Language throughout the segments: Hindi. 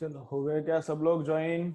चलो हो गए क्या सब लोग ज्वाइन।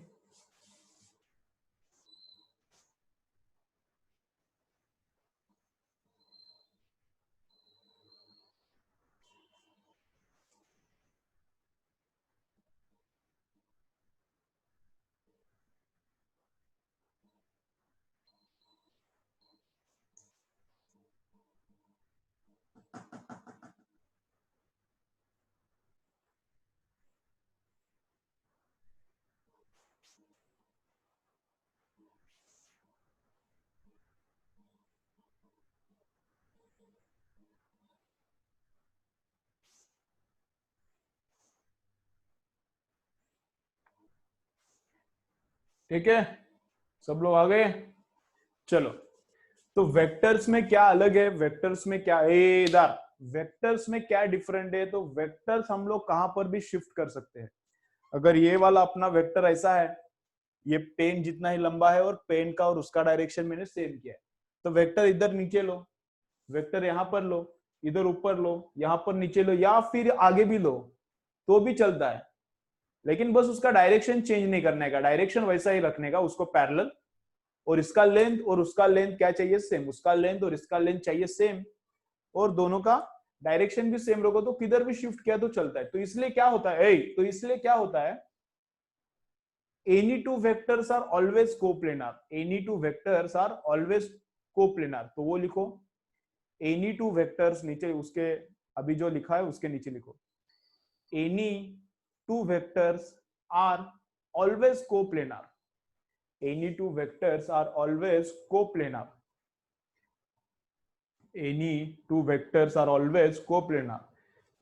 ठीक है, सब लोग आ गए। चलो, तो वेक्टर्स में क्या अलग है, वेक्टर्स में क्या इधर वेक्टर्स में क्या डिफरेंट है। तो वेक्टर्स हम लोग कहां पर भी शिफ्ट कर सकते हैं। अगर ये वाला अपना वेक्टर ऐसा है, ये पेन जितना ही लंबा है और पेन का और उसका डायरेक्शन मैंने सेम किया है, तो वेक्टर इधर नीचे लो, वेक्टर यहां पर लो, इधर ऊपर लो, यहां पर नीचे लो, या फिर आगे भी लो तो भी चलता है। लेकिन बस उसका डायरेक्शन चेंज नहीं करने का, डायरेक्शन वैसा ही रखने का, उसको पैरेलल। और इसका लेंथ और उसका लेंथ क्या चाहिए, सेम। उसका लेंथ और इसका लेंथ चाहिए सेम, और दोनों का डायरेक्शन भी सेम रखो तो किधर भी शिफ्ट किया तो चलता है। तो इसलिए क्या होता है, तो इसलिए क्या होता है, any two vectors are always coplanar. Any two vectors are always coplanar, तो वो लिखो एनी टू वेक्टर्स, नीचे उसके अभी जो लिखा है उसके नीचे लिखो any two vectors are always coplanar. any two vectors are always coplanar. any two vectors are always coplanar.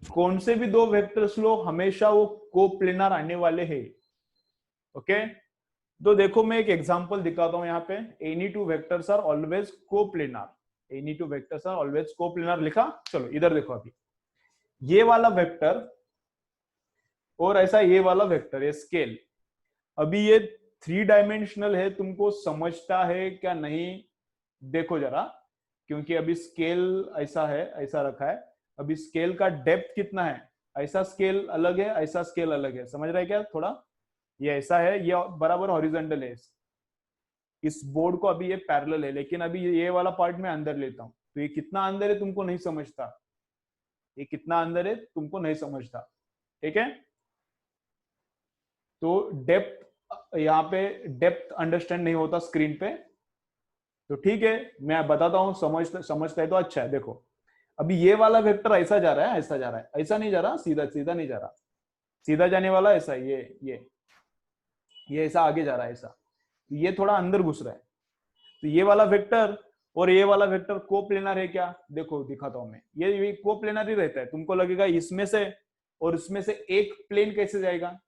कौन से भी दो वेक्टर्स लो, हमेशा वो कोप्लेनर आने वाले हैं। ओके, तो देखो मैं एक एग्जांपल दिखाता हूं यहाँ पे। Any two vectors are always coplanar, any two vectors are always coplanar लिखा। चलो इधर देखो, अभी ये वाला वेक्टर और ऐसा ये वाला वेक्टर है स्केल। अभी ये थ्री डायमेंशनल है, तुमको समझता है क्या नहीं देखो जरा, क्योंकि अभी स्केल ऐसा है, ऐसा रखा है। अभी स्केल का डेप्थ कितना है, ऐसा स्केल अलग है, ऐसा स्केल अलग है, समझ रहे हैं क्या थोड़ा। ये ऐसा है, ये बराबर हॉरिजॉन्टल है इस बोर्ड को, अभी ये पैरेलल है, लेकिन अभी ये वाला पार्ट में अंदर लेता हूं तो ये कितना अंदर है तुमको नहीं समझता, ये कितना अंदर है तुमको नहीं समझता। ठीक है, तो डेप्थ यहाँ पे डेप्थ अंडरस्टैंड नहीं होता स्क्रीन पे, तो ठीक है मैं बताता हूँ, समझता है तो अच्छा है। देखो अभी ये वाला वेक्टर ऐसा जा रहा है, ऐसा जा रहा है, ऐसा नहीं जा रहा, सीधा सीधा नहीं जा रहा, सीधा जाने वाला ऐसा, ये ऐसा आगे जा रहा है, ऐसा तो ये थोड़ा अंदर घुस रहा है। तो ये वाला वेक्टर और ये वाला वेक्टर कोप्लेनर है क्या, देखो दिखाता हूं मैं, ये कोप्लेनर ही रहता है। तुमको लगेगा इसमें से और इसमें से एक प्लेन कैसे जाएगा,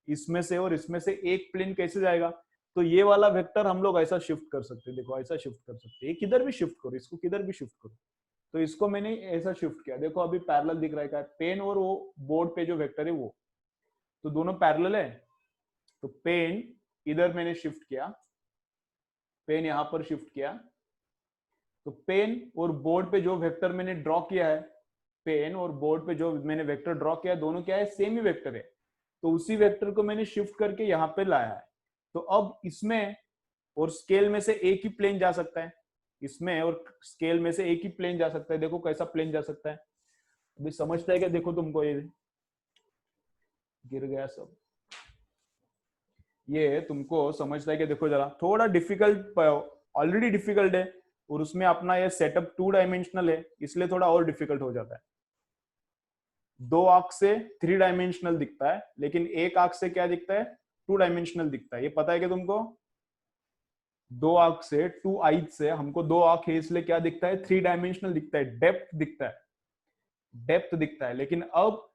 इसमें से और इसमें से एक प्लेन कैसे जाएगा। तो ये वाला वेक्टर हम लोग ऐसा शिफ्ट कर सकते हैं, देखो ऐसा शिफ्ट कर सकते हैं, किधर भी शिफ्ट करो, इसको किधर भी शिफ्ट करो। तो इसको मैंने ऐसा शिफ्ट किया, देखो अभी पैरेलल दिख रहा है, पेन और वो बोर्ड पे जो वेक्टर है वो, तो दोनों पैरेलल है। तो पेन इधर मैंने शिफ्ट किया, पेन यहां पर शिफ्ट किया, तो पेन और बोर्ड पे जो वेक्टर मैंने ड्रॉ किया है, पेन और बोर्ड पे जो मैंने वेक्टर ड्रॉ किया है, दोनों क्या है, सेम ही वेक्टर है। तो उसी वेक्टर को मैंने शिफ्ट करके यहां पे लाया है। तो अब इसमें और स्केल में से एक ही प्लेन जा सकता है, इसमें और स्केल में से एक ही प्लेन जा सकता है। देखो कैसा प्लेन जा सकता है, अभी समझता है क्या, देखो तुमको ये गिर गया सब, ये तुमको समझता है कि देखो जरा थोड़ा डिफिकल्ट, ऑलरेडी डिफिकल्ट है, और उसमें अपना ये सेटअप टू डायमेंशनल है, इसलिए थोड़ा और डिफिकल्ट हो जाता है। दो आंख से थ्री डायमेंशनल दिखता है, लेकिन एक आंख से क्या दिखता है, टू डायमेंशनल दिखता है। ये पता है क्या तुमको, दो आंख से, टू आईज से हमको दो आंख है इसलिए क्या दिखता है, थ्री डायमेंशनल दिखता है, डेप्थ दिखता है, डेप्थ दिखता है। लेकिन अब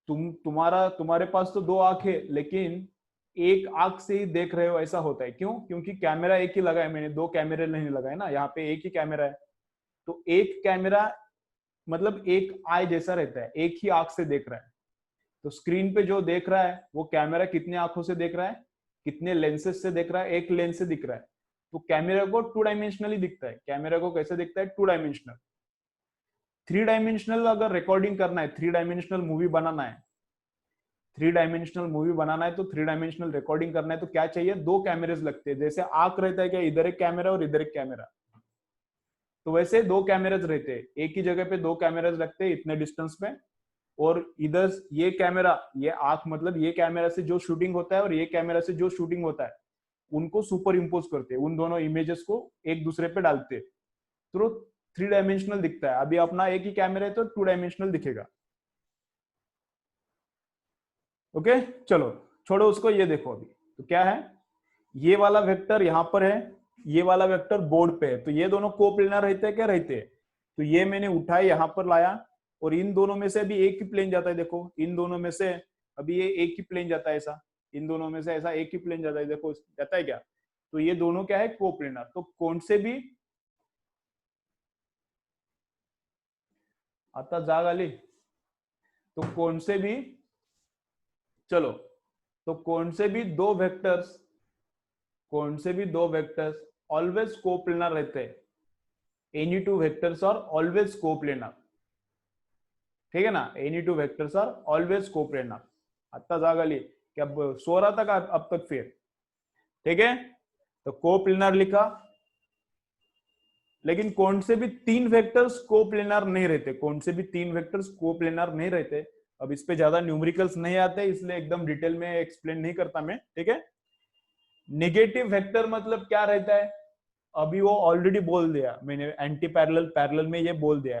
तुम्हारे पास तो दो आंख है, लेकिन एक आंख से ही देख रहे हो, ऐसा होता है क्यों, क्योंकि कैमरा एक ही लगा है, मैंने दो कैमरे नहीं लगाए ना, यहाँ पे एक ही कैमरा है। तो एक कैमरा मतलब एक आई जैसा रहता है, एक ही आंख से देख रहा है। तो स्क्रीन पे जो देख रहा है वो कैमरा कितने आंखों से देख रहा है, कितने लेंसेज से देख रहा है, एक लेंस से दिख रहा है। तो कैमरा को टू डायमेंशनली दिखता है, कैमरा को कैसे दिखता है, टू डायमेंशनल। थ्री डायमेंशनल अगर रिकॉर्डिंग करना है, थ्री डायमेंशनल मूवी बनाना है, थ्री डायमेंशनल मूवी बनाना है तो थ्री डायमेंशनल रिकॉर्डिंग करना है तो क्या चाहिए, दो कैमरेज लगते हैं। जैसे आंख रहता है क्या, इधर एक कैमरा और इधर एक कैमरा, तो वैसे दो कैमराज रहते हैं, एक ही जगह पे दो कैमराज लगते हैं इतने डिस्टेंस पे। और इधर ये कैमरा, ये आंख मतलब ये कैमरा से जो शूटिंग होता है और ये कैमरा से जो शूटिंग होता है उनको सुपर इम्पोज करते हैं, उन दोनों इमेजेस को एक दूसरे पे डालते हैं तो थ्री डायमेंशनल दिखता है। अभी अपना एक ही कैमरा है तो टू डायमेंशनल दिखेगा। ओके चलो छोड़ो उसको, ये देखो अभी तो क्या है, ये वाला वेक्टर यहां पर है, ये वाला वेक्टर बोर्ड पे है, तो ये दोनों कोप्लेनर रहते हैं क्या, रहते हैं। तो ये मैंने उठाया यहां पर लाया और इन दोनों में से अभी एक ही प्लेन जाता है, देखो इन दोनों में से अभी ये एक ही प्लेन जाता है, ऐसा इन दोनों में से ऐसा एक ही प्लेन जाता है, देखो जाता है क्या। तो ये दोनों क्या है, कोप्लेनर। तो कौन से भी आता जाग आली, तो कौन से भी, चलो तो कौन से भी दो वेक्टर्स, कौन से भी दो वेक्टर्स ऑलवेज कोप्लेनर रहते हैं, any two vectors are always coplanar, ठीक है ना, any two vectors are always coplanar. आता जागली क्या, सो रहा था का अब तक फिर, ठीक है। तो कोप्लेनर लिखा, लेकिन कौन से भी तीन वेक्टर्स कोप्लेनर नहीं रहते, कौन से भी तीन वेक्टर्स कोप्लेनर नहीं रहते। अब इस पे ज्यादा न्यूमेरिकल्स नहीं आते इसलिए एकदम डिटेल में एक्सप्लेन नहीं करता मैं, ठीक है। निगेटिव वेक्टर मतलब क्या रहता है, अभी वो ऑलरेडी बोल दिया मैंने, एंटी पैरेलल पैरेलल में ये बोल दिया।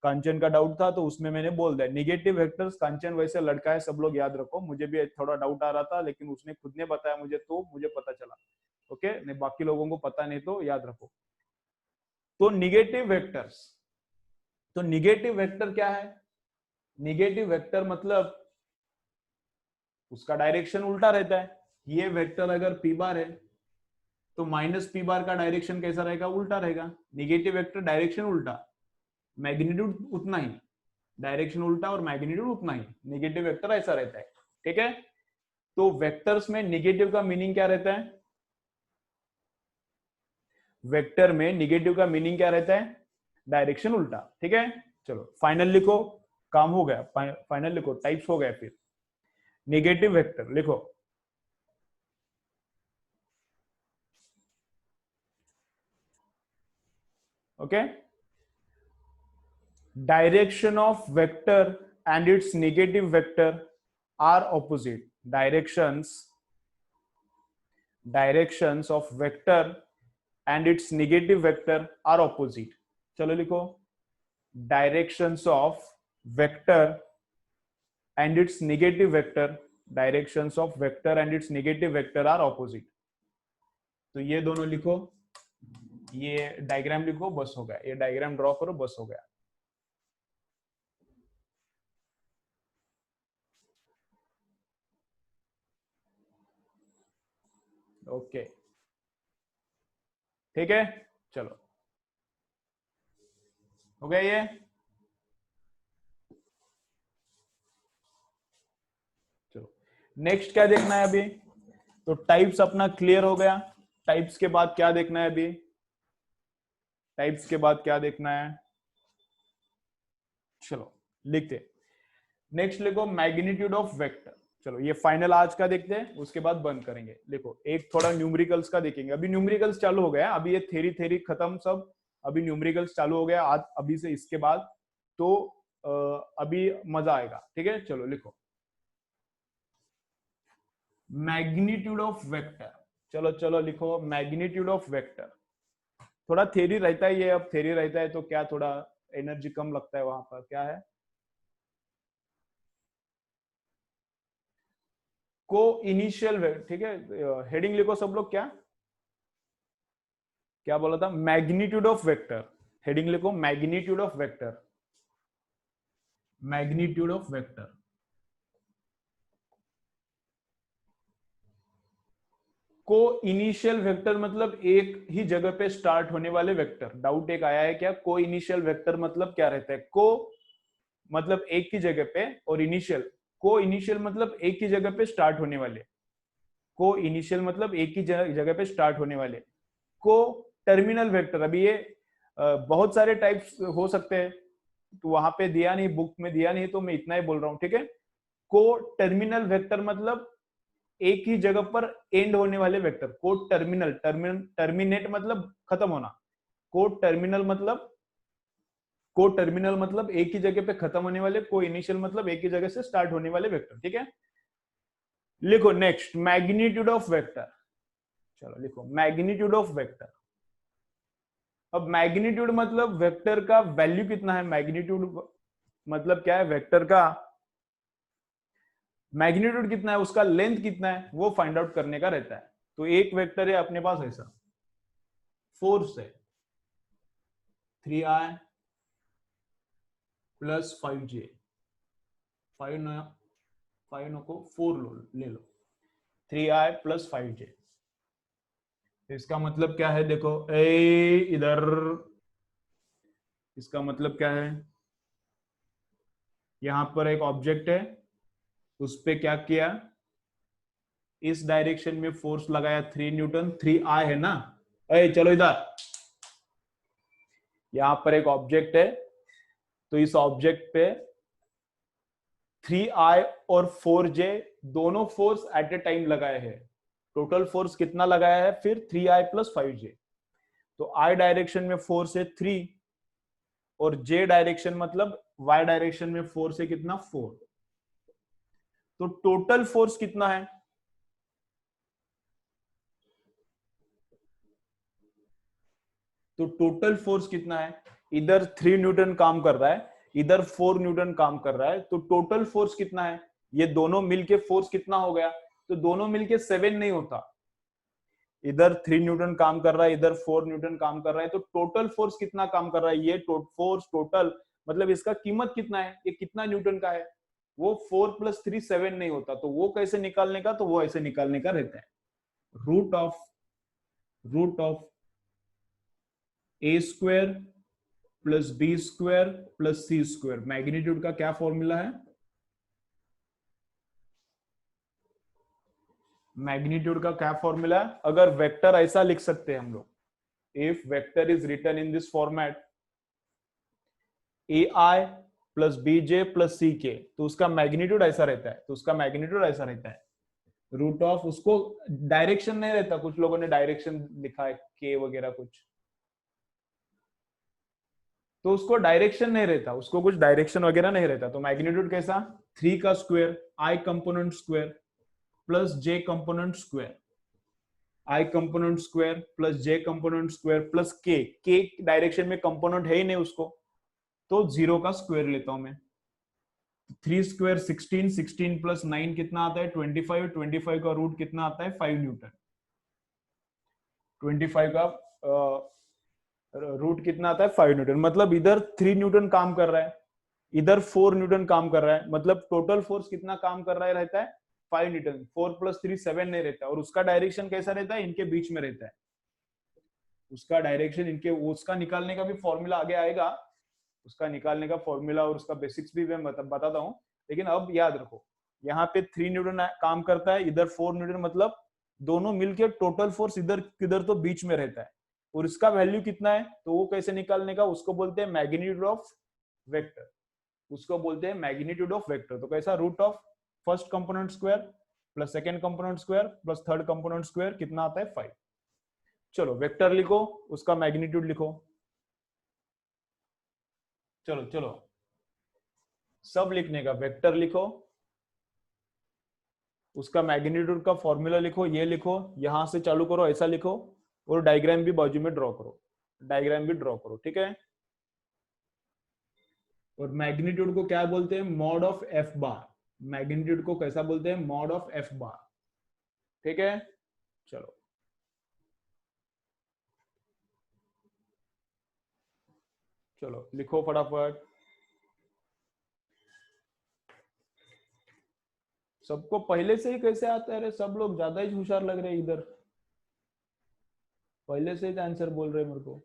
कांचन का डाउट था तो उसमें मैंने बोल दिया निगेटिव वेक्टर्स। कांचन वैसे लड़का है, सब लोग याद रखो, मुझे भी थोड़ा डाउट आ रहा था लेकिन उसने खुद ने बताया मुझे तो मुझे पता चला, ओके, नहीं बाकी लोगों को पता नहीं तो याद रखो। तो निगेटिव वेक्टर्स, तो निगेटिव वेक्टर क्या है, निगेटिव वेक्टर मतलब उसका डायरेक्शन उल्टा रहता है। ये वेक्टर अगर पी बार है तो माइनस पी बार का डायरेक्शन कैसा रहेगा, उल्टा रहेगा। निगेटिव वेक्टर डायरेक्शन उल्टा, मैग्नीट्यूड उतना ही, डायरेक्शन उल्टा और मैग्नीट्यूड उतना ही, निगेटिव वेक्टर ऐसा रहता है, ठीक है। तो वेक्टर्स में निगेटिव का मीनिंग क्या रहता है, वेक्टर में निगेटिव का मीनिंग क्या रहता है, डायरेक्शन उल्टा, ठीक है। चलो फाइनल लिखो, काम हो गया, फाइनल लिखो, टाइप्स हो गए। फिर निगेटिव वेक्टर लिखो, okay. Direction of vector and its negative vector are opposite, directions of vector and its negative vector are opposite. चलो लिखो, directions of vector and its negative vector, directions of vector and its negative vector are opposite. तो ये दोनों लिखो, ये डायग्राम लिखो, बस हो गया, ये डायग्राम ड्रॉ करो, बस हो गया। ओके ठीक है, चलो हो गया ये। चलो नेक्स्ट क्या देखना है अभी, तो टाइप्स अपना क्लियर हो गया। टाइप्स के बाद क्या देखना है अभी, टाइप्स के बाद क्या देखना है, चलो लिखते। नेक्स्ट लिखो मैग्नीट्यूड ऑफ वेक्टर। चलो ये फाइनल आज का देखते हैं, उसके बाद बंद करेंगे। लिखो एक थोड़ा न्यूमेरिकल्स का देखेंगे, अभी न्यूमेरिकल्स चालू हो गया, अभी ये थेरी थेरी खत्म सब, अभी न्यूमेरिकल्स चालू हो गया आज, अभी से इसके बाद तो अभी मजा आएगा, ठीक है। चलो लिखो मैग्नीट्यूड ऑफ वेक्टर, चलो चलो लिखो मैग्नीट्यूड ऑफ वेक्टर। थोड़ा थेरी रहता है ये, अब थेरी रहता है तो क्या थोड़ा एनर्जी कम लगता है वहां पर, क्या है, को इनिशियल, ठीक है। हेडिंग लिखो सब लोग, क्या क्या बोला था, मैग्नीट्यूड ऑफ वेक्टर। हेडिंग लिखो magnitude of vector, magnitude of vector. को इनिशियल वेक्टर मतलब एक ही जगह पे स्टार्ट होने वाले वेक्टर। डाउट एक आया है क्या, को इनिशियल वेक्टर मतलब क्या रहता है, को मतलब एक ही जगह पे, और इनिशियल, को इनिशियल मतलब एक ही जगह पे स्टार्ट होने वाले, को इनिशियल मतलब एक ही जगह पे स्टार्ट होने वाले। को टर्मिनल वेक्टर, अभी ये बहुत सारे टाइप्स हो सकते हैं, तो वहां पे दिया नहीं, बुक में दिया नहीं, तो मैं इतना ही बोल रहा हूं, ठीक है। को टर्मिनल वेक्टर मतलब एक ही जगह पर एंड होने वाले वेक्टर। को टर्मिनल, टर्मिनेट मतलब खत्म होना। को टर्मिनल मतलब एक ही जगह पे खत्म होने वाले, को इनिशियल मतलब एक ही जगह से स्टार्ट होने वाले वेक्टर। ठीक है, लिखो नेक्स्ट मैग्नीट्यूड ऑफ वेक्टर। चलो लिखो मैग्नीट्यूड ऑफ वेक्टर। अब मैग्नीट्यूड मतलब वेक्टर का वैल्यू कितना है। मैग्नीट्यूड मतलब क्या है, वेक्टर का मैग्नीट्यूड कितना है, उसका लेंथ कितना है, वो फाइंड आउट करने का रहता है। तो एक वेक्टर है अपने पास ऐसा, फोर्स है 3i प्लस 5j, 5 को 4 ले लो, 3i प्लस 5j। इसका मतलब क्या है, देखो इधर इसका मतलब क्या है, यहां पर एक ऑब्जेक्ट है, उस पे क्या किया, इस डायरेक्शन में फोर्स लगाया 3 न्यूटन, 3i है ना। चलो इधर, यहां पर एक ऑब्जेक्ट है, तो इस ऑब्जेक्ट पे 3i और 4j दोनों फोर्स एट ए टाइम लगाए हैं। टोटल फोर्स कितना लगाया है फिर 3i प्लस 5j। तो i डायरेक्शन में फोर्स है 3 और j डायरेक्शन मतलब y डायरेक्शन में फोर्स है कितना 4। तो टोटल फोर्स कितना है, तो टोटल फोर्स कितना है, इधर 3 न्यूटन काम कर रहा है, इधर 4 न्यूटन काम कर रहा है, तो टोटल फोर्स कितना है, ये दोनों मिलके फोर्स कितना हो गया, तो दोनों मिलके 7 नहीं होता, इधर 3 न्यूटन काम कर रहा है, इधर 4 न्यूटन काम कर रहा है, तो टोटल फोर्स कितना काम कर रहा है, ये फोर्स टोटल मतलब इसका कीमत कितना है, ये कितना न्यूटन का है, वो 4 प्लस 3 7 नहीं होता। तो वो कैसे निकालने का, तो वो ऐसे निकालने का रहता है, root of A square plus B square plus C square. Magnitude का क्या फॉर्मूला है, मैग्नीट्यूड का क्या फॉर्मूला है, अगर वेक्टर ऐसा लिख सकते हैं हम लोग, if vector is written in this format A I plus B J plus C K, तो उसका मैग्नीट्यूड ऐसा रहता है, तो उसका मैग्नीट्यूड ऐसा रहता है, रूट ऑफ, उसको डायरेक्शन नहीं रहता, कुछ लोगों ने डायरेक्शन लिखा है के वगैरह कुछ, तो उसको डायरेक्शन नहीं रहता, उसको कुछ डायरेक्शन वगैरह नहीं रहता। तो मैग्नीट्यूड कैसा, 3 का स्क्वायर आई कंपोनेंट स्क्वायर प्लस जे कंपोनेंट स्क्वायर, आई कंपोनेंट स्क्वायर प्लस जे कंपोनेंट स्क्वायर प्लस के डायरेक्शन में कंपोनेंट है ही नहीं उसको, तो 0 का स्क्वायर लेता हूं मैं। 3 स्क्वायर 16, 16 प्लस 9 कितना आता है 25, 25 का रूट कितना आता है 5 न्यूटन, 25 का रूट कितना आता है 5 न्यूटन, मतलब इधर 3 न्यूटन काम कर रहा है, इधर 4 न्यूटन काम कर रहा है, मतलब टोटल फोर्स कितना काम कर रहा है रहता है 5 न्यूटन। 4 प्लस 3 7 नहीं रहता, और उसका डायरेक्शन कैसा रहता है, इनके बीच में रहता है, उसका डायरेक्शन इनके, उसका निकालने का भी फॉर्मूला आगे आएगा, उसका निकालने का फॉर्मूला और उसका बेसिक्स भी मैं बताता हूँ। लेकिन अब याद रखो, यहाँ पे 3 न्यूटन काम करता है, इधर 4 न्यूटन, मतलब दोनों मिलके टोटल फोर्स इधर किधर तो बीच में रहता है, और इसका वैल्यू कितना है, तो वो कैसे निकालने का, उसको बोलते हैं मैग्नीट्यूड ऑफ वेक्टर, उसको बोलते हैं मैग्नीट्यूड ऑफ वेक्टर। तो कैसा, root of first component square plus second component square plus third component square कितना आता है 5। चलो वेक्टर लिखो, उसका मैग्नीट्यूड लिखो, चलो चलो सब लिखने का, वेक्टर लिखो, उसका मैग्नीट्यूड का फॉर्मूला लिखो, ये लिखो, यहां से चालू करो, ऐसा लिखो, और डायग्राम भी बाजू में ड्रॉ करो, डायग्राम भी ड्रॉ करो, ठीक है। और मैग्नीट्यूड को क्या बोलते हैं, mod of F bar, magnitude को कैसा बोलते हैं, मॉड ऑफ एफ बार, ठीक है। चलो चलो लिखो फटाफट, सबको पहले से ही कैसे आता है, अरे सब लोग ज्यादा ही होशियार लग रहे हैं इधर, पहले से ही आंसर बोल रहे हैं मेरे को।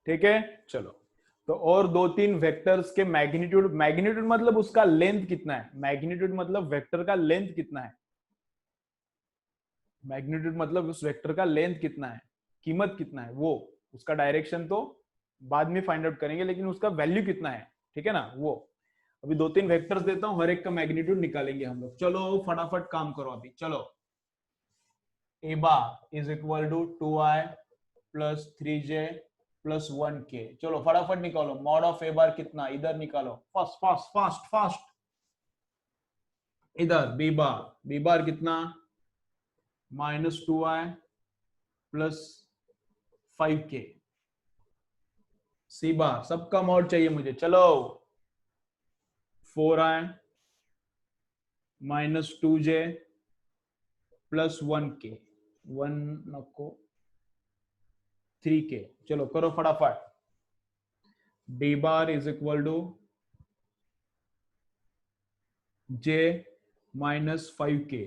ठीक है चलो। तो और दो तीन वेक्टर्स के मैग्नीट्यूड, मैग्नीट्यूड मतलब उसका लेंथ कितना है, मैग्नीट्यूड मतलब वेक्टर का लेंथ कितना है, मैग्नीट्यूड मतलब उस वेक्टर का लेंथ कितना है, कीमत कितना है, वो उसका डायरेक्शन तो बाद में फाइंड आउट करेंगे, लेकिन उसका वैल्यू कितना है, ठीक है ना। वो अभी दो तीन वेक्टर्स देता हूं, हर एक का मैग्नीट्यूड निकालेंगे हम लोग। चलो फटाफट काम करो अभी। चलो A bar is equal to 2i plus 3j plus 1k। चलो फटाफट निकालो, मॉड ऑफ ए बार कितना, इधर निकालो, फास्ट फास्ट फास्ट फास्ट। इधर बी बार कितना, -2i प्लस 5k। सी बार सबका मॉड चाहिए मुझे। चलो 4i -2j प्लस 1k, 1 नको 3k। चलो करो फटाफट। D bar is equal to j -5k।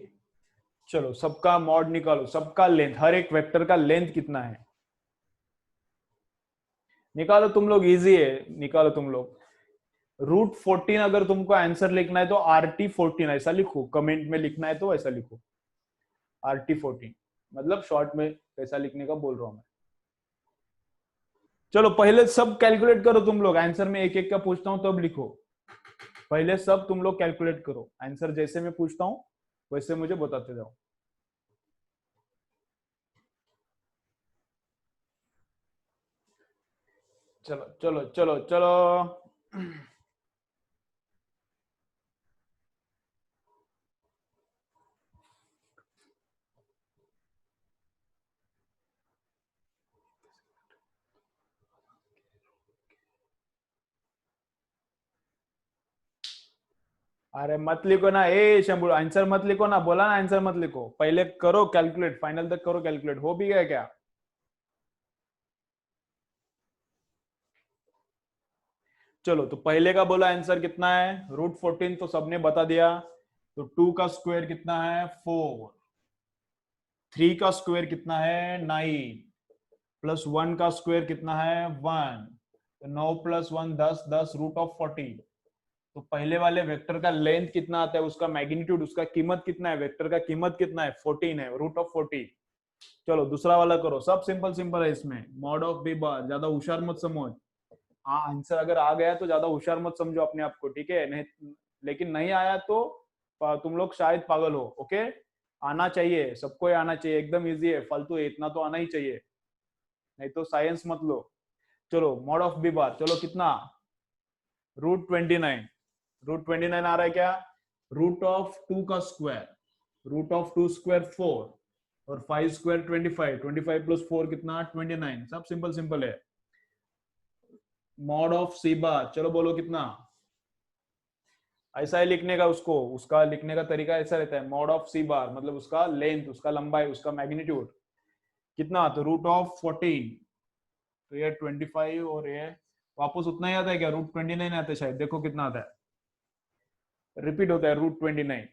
चलो सबका मॉड निकालो, सबका लेंथ, हर एक वेक्टर का लेंथ कितना है निकालो तुम लोग, इजी है, निकालो तुम लोग। √14 अगर तुमको आंसर लिखना है तो RT14 ऐसा लिखो, कमेंट में लिखना है तो ऐसा लिखो RT14, मतलब शॉर्ट में कैसा लिखने का बोल रहा हूं मैं। चलो पहले सब कैलकुलेट करो तुम लोग, आंसर में एक एक का पूछता हूं तब लिखो। पहले सब तुम लोग कैलकुलेट करो, आंसर जैसे मैं पूछता हूं वैसे मुझे बताते जाओ। चलो चलो चलो चलो। अरे मत लिखो ना, ए शंभू आंसर मत लिखो ना, बोला ना आंसर मत लिखो, पहले करो कैलकुलेट, फाइनल तक करो कैलकुलेट। हो भी गया क्या? चलो तो पहले का बोला आंसर कितना है, √14 तो सबने बता दिया। तो 2 का स्क्वायर कितना है 4, 3 का स्क्वायर कितना है 9, प्लस 1 का स्क्वायर कितना है 1, तो 9 प्लस 1 10, 10 √14। तो पहले वाले वेक्टर का लेंथ कितना आता है, उसका मैग्नीट्यूड, उसका कीमत कितना है, वेक्टर का कीमत कितना है 14 है, √14। चलो दूसरा वाला करो, सब सिंपल सिंपल है इसमें। मॉड ऑफ बी बार, ज्यादा होशियार मत समझ। हाँ आंसर अगर आ गया तो ज्यादा होशियार मत समझो अपने आप को, ठीक है, नहीं लेकिन नहीं आया तो तुम लोग शायद पागल हो। ओके, आना चाहिए सबको, आना चाहिए, एकदम इजी है, फालतू है, इतना तो आना ही चाहिए, नहीं तो साइंस मत लो। चलो मॉड ऑफ बी बार, चलो कितना, √29, √29 आ रहा है क्या, √2 का स्क्वायर, √2 स्क्वायर 4, और 5 स्क्वायर 25, 25 प्लस 4 कितना 29, सब सिंपल सिंपल है। मॉड ऑफ सी बार, चलो बोलो कितना, ऐसा ही लिखने का उसको, उसका लिखने का तरीका ऐसा रहता है, मॉड ऑफ सी बार मतलब उसका लेंथ, उसका लंबाई, उसका मैग्नीट्यूड कितना, तो √14, तो ये 25 और ये वापस उतना ही आता है क्या, √29 आता है शायद, देखो कितना आता है, रिपीट होता है √29,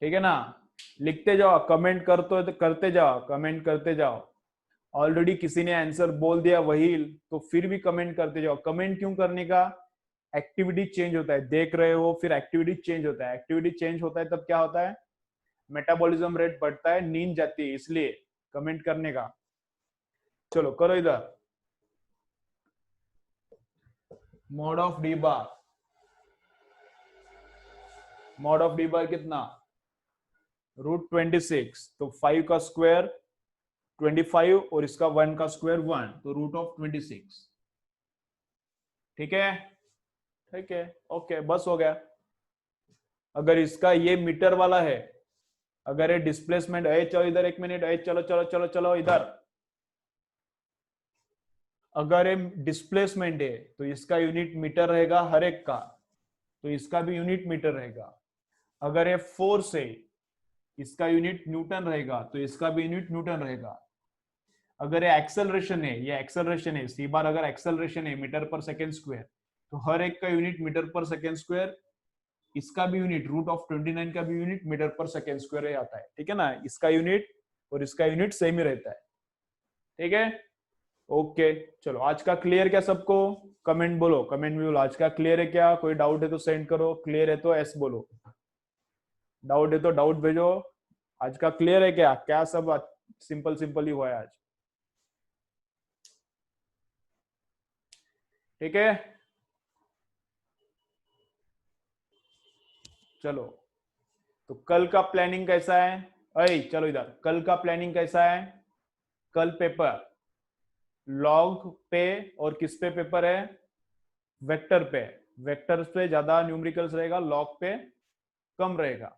ठीक है ना। लिखते जाओ, कमेंट करते जाओ, कमेंट करते जाओ। ऑलरेडी किसी ने आंसर बोल दिया वही, तो फिर भी कमेंट करते जाओ। कमेंट क्यों करने का, एक्टिविटी चेंज होता है, देख रहे हो फिर एक्टिविटी चेंज होता है, एक्टिविटी चेंज होता है तब क्या होता है, मेटाबॉलिज्म रेट बढ़ता है, नींद जाती है, इसलिए कमेंट करने का। चलो करो इधर, mod of D bar, mod of D बार कितना, √26, तो 5 का स्क्वायर 25 और इसका 1 का स्क्वायर 1, तो √26, ठीक है, ठीक है, ओके बस हो गया। अगर इसका ये मीटर वाला है, अगर ये डिस्प्लेसमेंट है, चलो इधर एक मिनट, चलो चलो चलो चलो इधर, अगर ये डिस्प्लेसमेंट है तो इसका यूनिट मीटर रहेगा हर एक का, तो इसका भी यूनिट मीटर रहेगा। अगर ये फोर्स है, इसका यूनिट न्यूटन रहेगा, तो इसका भी यूनिट न्यूटन रहेगा। अगर ये एक्सेलरेशन है, ये एक्सेलरेशन है, सी बार अगर एक्सेलरेशन है मीटर पर सेकेंड स्क्वायर, तो हर एक का यूनिट मीटर पर सेकेंड स्क्वायर, इसका भी यूनिट √29 का भी यूनिट मीटर पर सेकेंड स्क्वायर आता है, ठीक है ना, इसका यूनिट और इसका यूनिट सेम ही रहता है, ठीक है। ओके चलो, आज का क्लियर क्या सबको? कमेंट बोलो, कमेंट में बोलो आज का क्लियर है क्या? कोई डाउट है तो सेंड करो, क्लियर है तो एस बोलो, डाउट है तो डाउट भेजो। आज का क्लियर है क्या? क्या सब सिंपल सिंपल ही हुआ है आज? ठीक है चलो, तो कल का प्लानिंग कैसा है? अरे चलो इधर, कल का प्लानिंग कैसा है? कल पेपर लॉग पे और किस पे पेपर है? वेक्टर पे। वेक्टर्स पे ज्यादा न्यूमेरिकल्स रहेगा, लॉग पे कम रहेगा।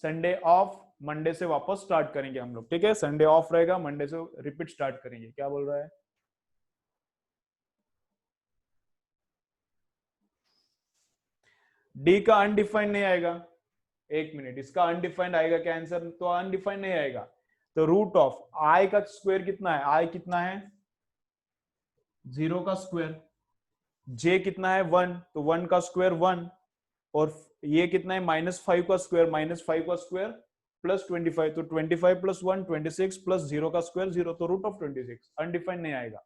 संडे ऑफ, मंडे से वापस स्टार्ट करेंगे हम लोग, ठीक है? संडे ऑफ रहेगा, मंडे से रिपीट स्टार्ट करेंगे। क्या बोल रहा है? डी का अनडिफाइंड नहीं आएगा। एक मिनट, इसका अनडिफाइंड आएगा क्या आंसर? तो अनडिफाइंड नहीं आएगा। तो रूट ऑफ आई का स्क्वायर कितना है? आई कितना है? 0 का स्क्वायर। जे कितना है? 1, तो 1 का स्क्वायर 1। और ये कितना है? -5 का स्क्वायर, -5 का स्क्वायर प्लस 25, तो 25 प्लस 1 26 प्लस 0 का स्क्वायर 0, तो रूट ऑफ 26। अनडिफाइंड नहीं आएगा।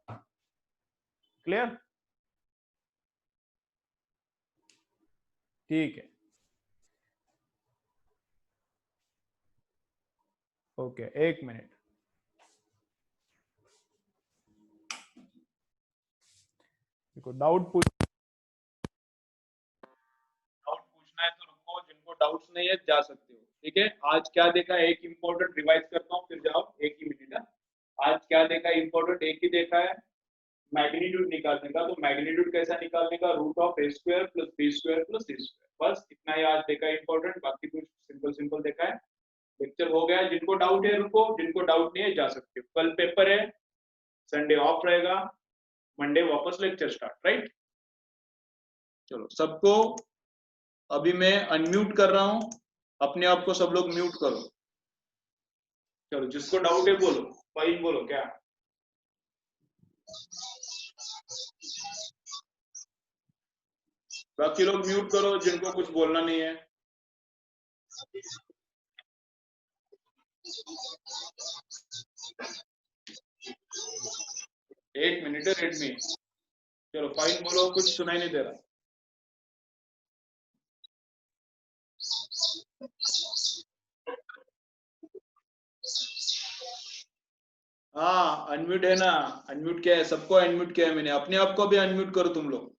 क्लियर? ठीक है ओके, एक मिनट। देखो डाउट पूछना है तो रुको, जिनको डाउट्स नहीं है जा सकते हो, ठीक है? आज क्या देखा, एक इंपॉर्टेंट रिवाइज करता हूँ फिर जाओ, एक ही मिनट है। आज क्या देखा इंपॉर्टेंट? एक ही देखा है, मैग्नीट्यूड निकालने का। तो मैग्नीट्यूड कैसा निकालने का? Root of A square plus B square plus C square, बस इतना ही आज देखा इंपॉर्टेंट। बाकी कुछ सिंपल सिंपल देखा है। लेक्चर हो गया। जिनको डाउट है रुको, जिनको डाउट नहीं है जा सकते हो। कल पेपर है, संडे ऑफ रहेगा, मंडे वापस लेक्चर स्टार्ट, राइट? चलो सबको, अभी मैं अनम्यूट कर रहा हूं, अपने आप को सब लोग म्यूट करो। चलो जिसको डाउट है बोलो, भाई बोलो क्या? बाकी लोग म्यूट करो जिनको कुछ बोलना नहीं है। एक मिनट है, रेडमी। चलो फाइन बोलो, कुछ सुनाई नहीं दे रहा। हाँ अनम्यूट है ना, अनम्यूट किया है, सबको अनम्यूट किया है मैंने। अपने आप को भी अनम्यूट करो तुम लोग,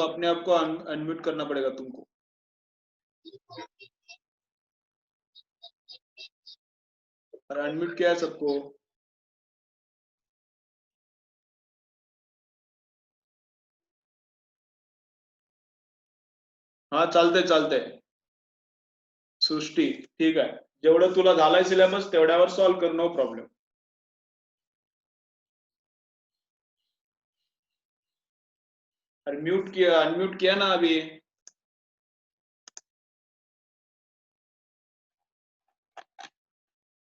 अपने आप को अनम्यूट करना पड़ेगा तुमको। और अनम्यूट किया है सबको। हाँ चालते चालते। सृष्टी ठीक आहे, जेवढं तुला झालंय सिलेबस तेवढ्यावर सॉल्व कर, नो प्रॉब्लेम। अरे म्यूट किया, अनम्यूट किया ना अभी।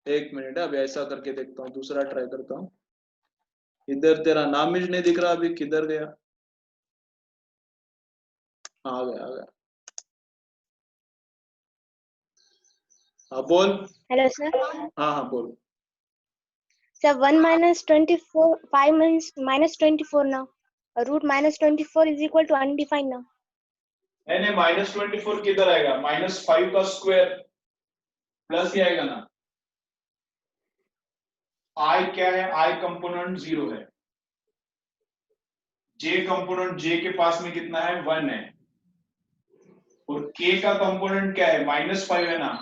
एक मिनट है, अभी ऐसा करके देखता हूँ, दूसरा ट्राई करता हूँ। इधर तेरा नाम ही नहीं दिख रहा, अभी किधर गया? हाँ आ गया आ गया। हाँ बोल। Hello sir. हाँ हाँ बोल। Sir 1 minus 24, 5 minus 24 now. Root minus 24 is equal to undefined now. नहीं नहीं, -24 किधर आएगा? -5 का स्क्वायर प्लस ही आएगा ना। आई क्या है? आई कंपोनेंट 0 है। जे कंपोनेंट, जे के पास में कितना है? 1 है। और के का कंपोनेंट क्या है? -5 है ना,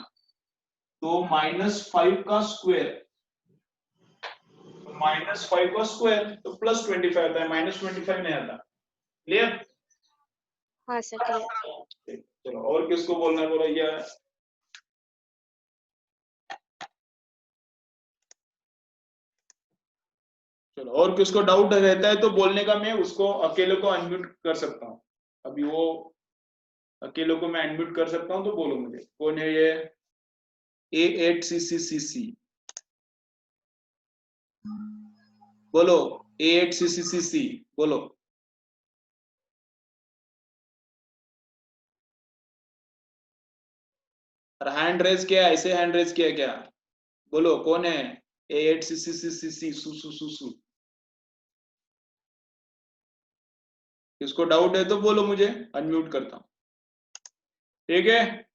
तो -5 का स्क्वायर, -5 का स्क्वायर तो +25 आता है, -25 नहीं आता। क्लियर? हाँ सर क्लियर। चलो और किसको बोलना है बोलो ये। चलो और किसको डाउट रहता है तो बोलने का, मैं उसको अकेले को अनम्यूट कर सकता हूँ। अभी वो अकेले को मैं अनम्यूट कर सकता हूँ, तो बोलो मुझे कौन है ये? A8CCCC बोलो, A8CCCC बोलो। हैंड रेज किया, ऐसे हैंड रेज किया क्या? बोलो कौन है? A8 सी सी सी सी सी सु सु सु सु। किसको डाउट है तो बोलो, मुझे अनम्यूट करता हूं। ठीक है,